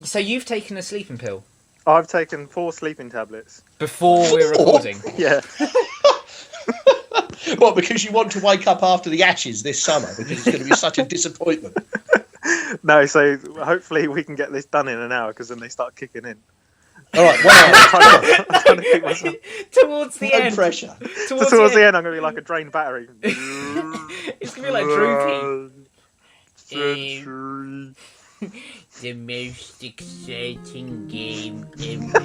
So you've taken a sleeping pill I've taken 4 sleeping tablets. before we're recording. Yeah. What, because you want to wake up after the Ashes this summer because it's going to be such a disappointment? No, so hopefully we can get this done in an hour because then they start kicking in. All right, I'm trying to keep myself. Towards the no end. pressure. Towards the end, I'm going to be like a drained battery. It's going to be like Droopy. The most exciting game ever.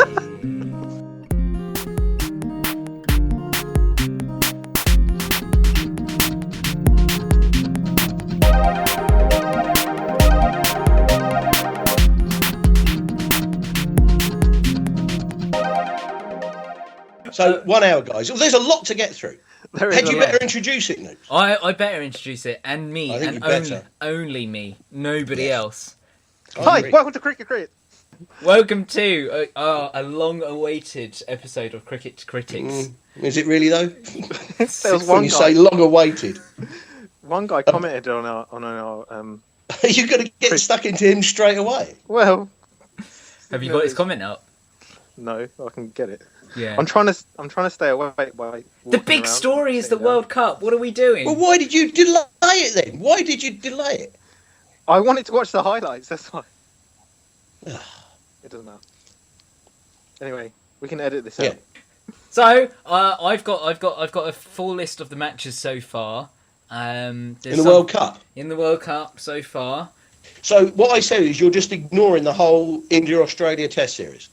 So 1 hour, guys. Well, there's a lot to get through. Had you better introduce it, Noob? I better introduce it, and me, I think and you better. only me, nobody else. Hi, welcome to Cricket. Welcome to a long-awaited episode of Cricket Critics. Is it really though? There was When you say long-awaited, one guy commented on our are you going to get stuck into him straight away? Well, Have you got his comment up? no, I can get it. Yeah. I'm trying to stay awake by The big story is the World Cup. What are we doing? Well, why did you delay it then? Why did you delay it? I wanted to watch the highlights. That's why. It doesn't matter. Anyway, we can edit this out. So I've got a full list of the matches so far. In the World Cup. In the World Cup so far. So what I say is you're just ignoring the whole India-Australia Test series.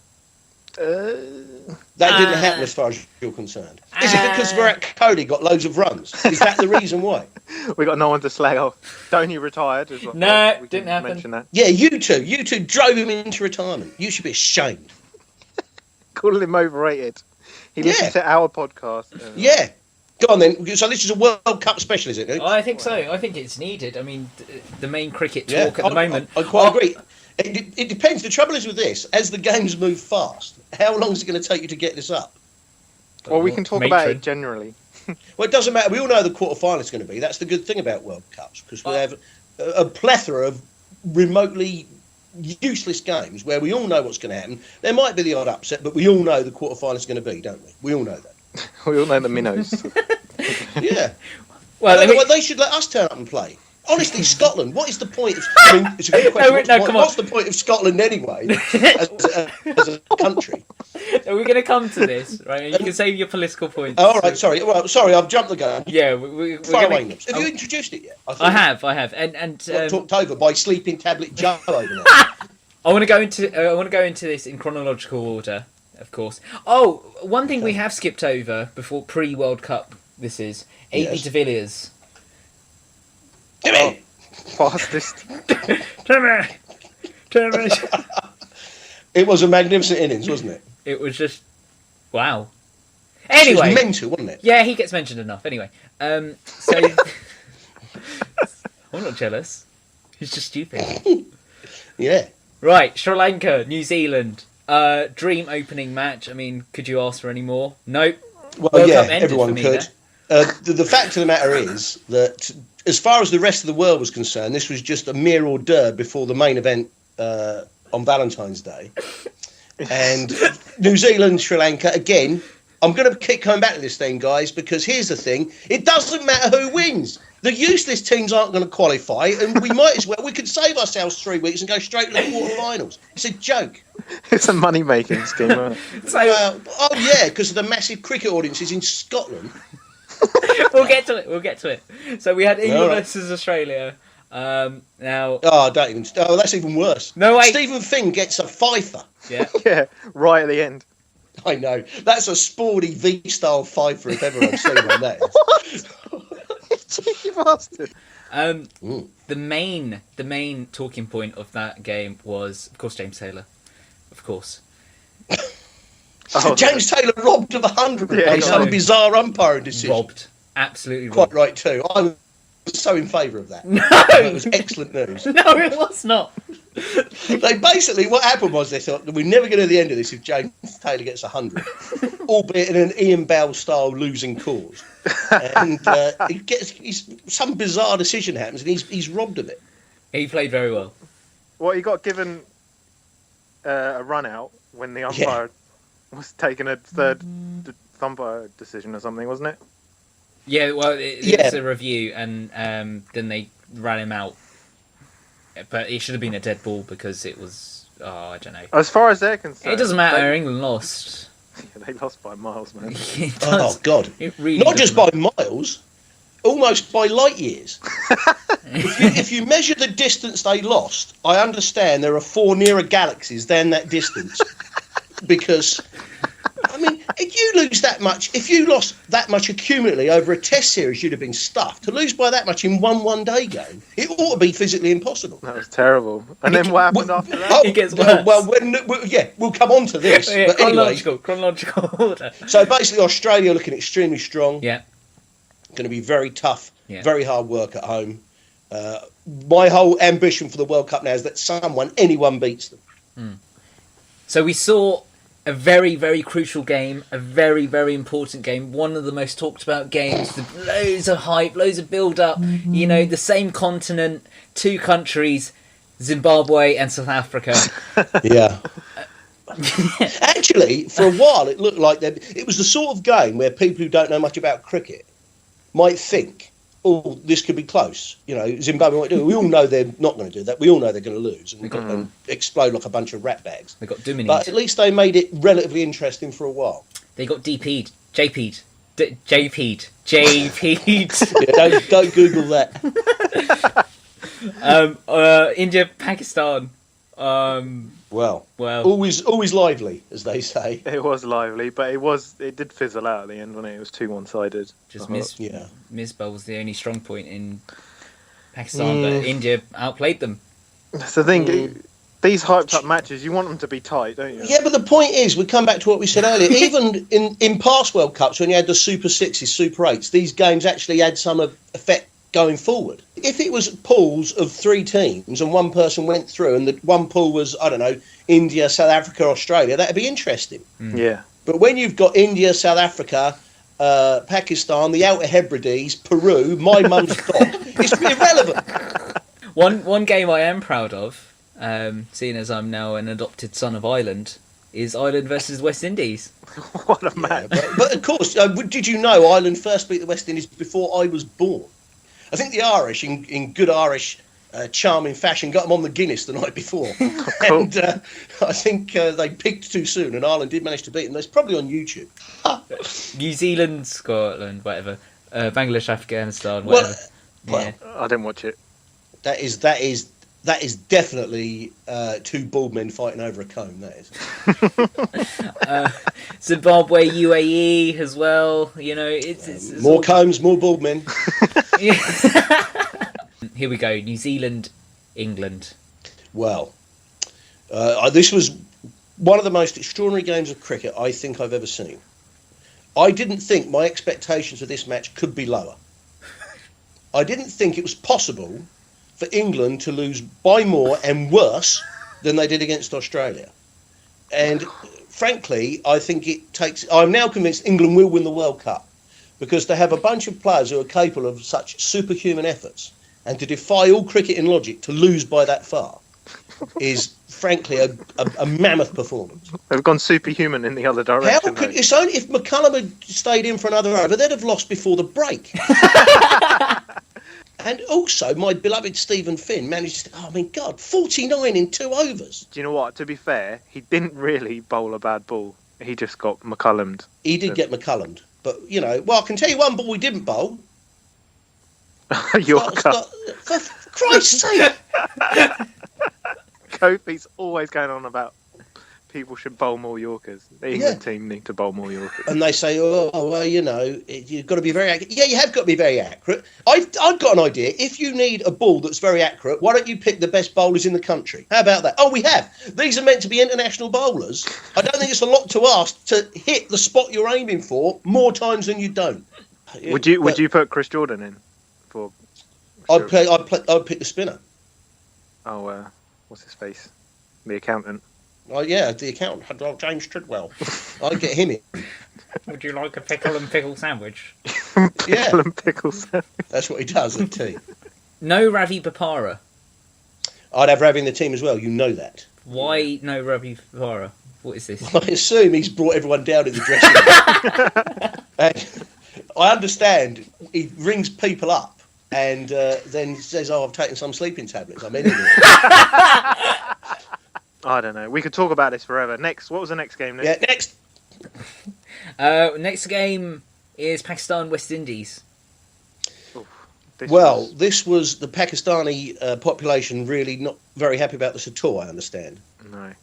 That didn't happen as far as you're concerned. Is it because Virat Kohli got loads of runs? Is that the reason why? We got no one to slag off. Dhoni retired. No, didn't happen. Mention that. Yeah, you two drove him into retirement. You should be ashamed. Calling him overrated. He listened to our podcast. Yeah. Go on then. So this is a World Cup special, is it? Luke? I think so. I think it's needed. I mean, the main cricket talk at the moment. I quite agree. It depends. The trouble is with this, as the games move fast, how long is it going to take you to get this up? Well, we can talk about it generally. Well, it doesn't matter. We all know the quarter-final is going to be. That's the good thing about World Cups, because we have a plethora of remotely useless games where we all know what's going to happen. There might be the odd upset, but we all know the quarter-final is going to be, don't we? We all know that. We all know the minnows. Yeah. Well, they should let us turn up and play. Honestly, Scotland, what is the point of... I mean, it's a good question. What's the point of Scotland anyway, as a country? Are we going to come to this, right? You can save your political points. All right, sorry. Well, sorry, I've jumped the gun. Yeah, we're going to... Have you introduced it yet? I have. And talked over by sleeping tablet Joe over there. I want to go into this in chronological order, of course. Oh, one thing we have skipped over before pre-World Cup. This is AB de Villiers. Timmy! Fastest. Timmy! It was a magnificent innings, wasn't it? It was just... Wow. Anyway. It was mental, wasn't it? Yeah, he gets mentioned enough. Anyway. So... I'm not jealous. He's just stupid. Yeah. Right, Sri Lanka, New Zealand. Dream opening match. I mean, could you ask for any more? Nope. Well, World Cup everyone could. The fact of the matter is that, as far as the rest of the world was concerned, this was just a mere hors d'oeuvre before the main event on Valentine's Day. And New Zealand, Sri Lanka, again, I'm going to keep coming back to this thing, guys, because here's the thing. It doesn't matter who wins. The useless teams aren't going to qualify, and we might as well. We could save ourselves 3 weeks and go straight to the quarterfinals. It's a joke. It's a money-making scheme. Because of the massive cricket audiences in Scotland. We'll get to it. So we had England versus Australia. Now. Oh, don't even. Oh, that's even worse. No, wait. Stephen Finn gets a fifer. Yeah. Yeah, right at the end. I know. That's a sporty V-style fifer if ever I've seen one. That is. Cheeky bastard. The main talking point of that game was, of course, James Taylor. Of course. James Taylor robbed of 100 by some bizarre umpiring decision. Robbed. Absolutely robbed. Quite right, too. I was so in favour of that. No! It was excellent news. No, it was not. They basically, what happened was they thought, we're never going to the end of this if James Taylor gets 100, albeit in an Ian Bell-style losing cause. And some bizarre decision happens and he's robbed of it. He played very well. Well, he got given a run out when the umpire was taking a third umpire decision or something, wasn't it? Yeah, well, it was a review, and then they ran him out. But it should have been a dead ball because it was. Oh, I don't know. As far as they're concerned, it doesn't matter. England lost. Yeah, they lost by miles, man. Oh God! It really not just by miles, almost by light years. if you measure the distance they lost, I understand there are 4 nearer galaxies than that distance. Because, I mean, if you lose that much, if you lost that much accumulately over a test series, you'd have been stuffed. To lose by that much in one-day game, it ought to be physically impossible. That was terrible. And then what happened after that? It gets worse. Well, we'll come on to this. But chronological order. So basically, Australia looking extremely strong. Yeah. Going to be very tough, very hard work at home. My whole ambition for the World Cup now is that anyone beats them. So we saw a very, very crucial game, a very, very important game, one of the most talked about games, loads of hype, loads of build-up, you know, the same continent, 2 countries, Zimbabwe and South Africa. Yeah. Actually, for a while, it looked like it was the sort of game where people who don't know much about cricket might think, oh, this could be close. You know, Zimbabwe might do it. We all know they're not going to do that. We all know they're going to lose and explode like a bunch of rat bags. They got dominated. But at least they made it relatively interesting for a while. They got DP'd. JP'd. JP'd. Yeah, don't Google that. India, Pakistan. Well, always lively, as they say. It was lively, but it did fizzle out at the end, wasn't it? It was too one-sided. Just Misbah was the only strong point in Pakistan, but India outplayed them. That's the thing. These hyped-up matches, you want them to be tight, don't you? Yeah, but the point is, we come back to what we said earlier. Even in past World Cups, when you had the Super Sixes, Super Eights, these games actually had some effect going forward. If it was pools of 3 teams and one person went through and the one pool was, I don't know, India, South Africa, Australia, that'd be interesting. Yeah. But when you've got India, South Africa, Pakistan, the Outer Hebrides, Peru, my mum's dog, it's irrelevant. One game I am proud of, seeing as I'm now an adopted son of Ireland, is Ireland versus West Indies. What a match. But of course, did you know Ireland first beat the West Indies before I was born? I think the Irish, in good Irish, charming fashion, got them on the Guinness the night before. Cool. And I think they peaked too soon, and Ireland did manage to beat them. It's probably on YouTube. New Zealand, Scotland, whatever. Bangladesh, Afghanistan, whatever. Well, I didn't watch it. That is definitely 2 bald men fighting over a comb, that is. Zimbabwe, UAE as well. You know, it's more combs, more bald men. Here we go. New Zealand, England. Well, this was one of the most extraordinary games of cricket I think I've ever seen. I didn't think my expectations for this match could be lower. I didn't think it was possible for England to lose by more and worse than they did against Australia. And frankly, I think I'm now convinced England will win the World Cup, because to have a bunch of players who are capable of such superhuman efforts and to defy all cricketing logic to lose by that far is frankly a mammoth performance. They've gone superhuman in the other direction. It's only if McCullum had stayed in for another over, they'd have lost before the break. And also, my beloved Stephen Finn managed to, 49 in 2 overs. Do you know what? To be fair, he didn't really bowl a bad ball. He just got McCullum'd. He did get McCullum'd. But, I can tell you one ball he didn't bowl. Yorker. For Christ's sake! Kofi's always going on about people should bowl more Yorkers. The England team need to bowl more Yorkers. And they say, you've got to be very accurate. Yeah, you have got to be very accurate. I've got an idea. If you need a ball that's very accurate, why don't you pick the best bowlers in the country? How about that? Oh, we have. These are meant to be international bowlers. I don't think it's a lot to ask to hit the spot you're aiming for more times than you don't. Would you put Chris Jordan in? I'd pick the spinner. Oh, what's his face? The accountant. Oh, yeah, the accountant, James Tridwell. I'd get him in. Would you like a pickle and pickle sandwich? Pickle and pickle sandwich. That's what he does at tea. No Ravi Bopara. I'd have Ravi in the team as well, you know that. Why no Ravi Vara? What is this? I assume he's brought everyone down in the dressing room. And I understand he rings people up and then says, "Oh, I've taken some sleeping tablets. I'm in it." I don't know. We could talk about this forever. Next, what was the next game? Nick? Yeah, next. Next game is Pakistan West Indies. This was the Pakistani population really not very happy about this at all, I understand. No.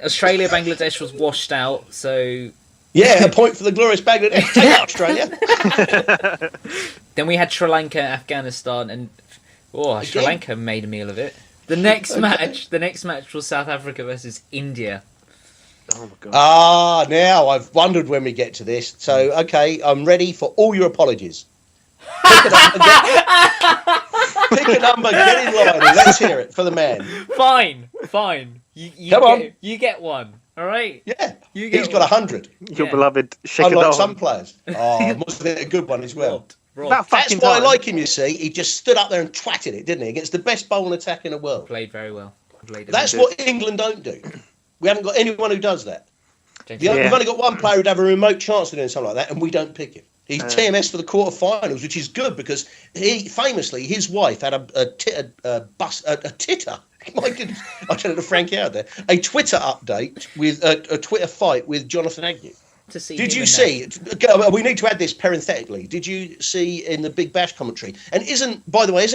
Australia Bangladesh was washed out, so yeah, a point for the glorious Bangladesh. Take out Australia. Then we had Sri Lanka, Afghanistan, and Sri Lanka made a meal of it. The next match was South Africa versus India. Oh my god. Now I've wondered when we get to this. So, okay, I'm ready for all your apologies. Pick a number, get in line, and let's hear it for the man. Fine. Come on. You get one, all right? Yeah, he's got 100. Your beloved Sheikh. Unlike some players. Must have been a good one as well. Rob. That's why I like him, you see. He just stood up there and twatted it, didn't he? Against the best bowling attack in the world. Played very well. That's what England don't do. We haven't got anyone who does that. We've only got one player who'd have a remote chance of doing something like that, and we don't pick him. He's TMS for the quarterfinals, which is good because his wife had a titter. My goodness, I turned to Frankie out there. A Twitter update with a Twitter fight with Jonathan Agnew. Did you see? We need to add this parenthetically. Did you see in the Big Bash commentary? And isn't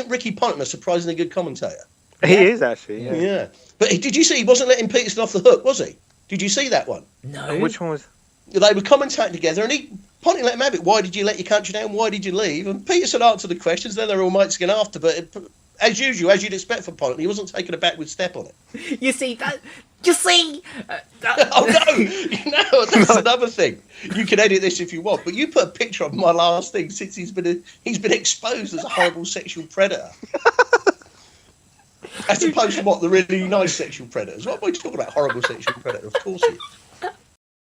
Ricky Ponting a surprisingly good commentator? He is actually. Yeah. But did you see he wasn't letting Peterson off the hook, was he? Did you see that one? No. Which one was? They were commentating together, and Ponting let him have it. Why did you let your country down? Why did you leave? And Peterson answered the questions. Then they're all mates again after. But as usual, as you'd expect from Ponting, he wasn't taking a backward step on it. You see that? You see? Oh no! That's another thing. You can edit this if you want, but you put a picture of my last thing since he's been exposed as a horrible sexual predator. As opposed to the really nice sexual predators. What am I talking about? Horrible sexual predator, of course he is.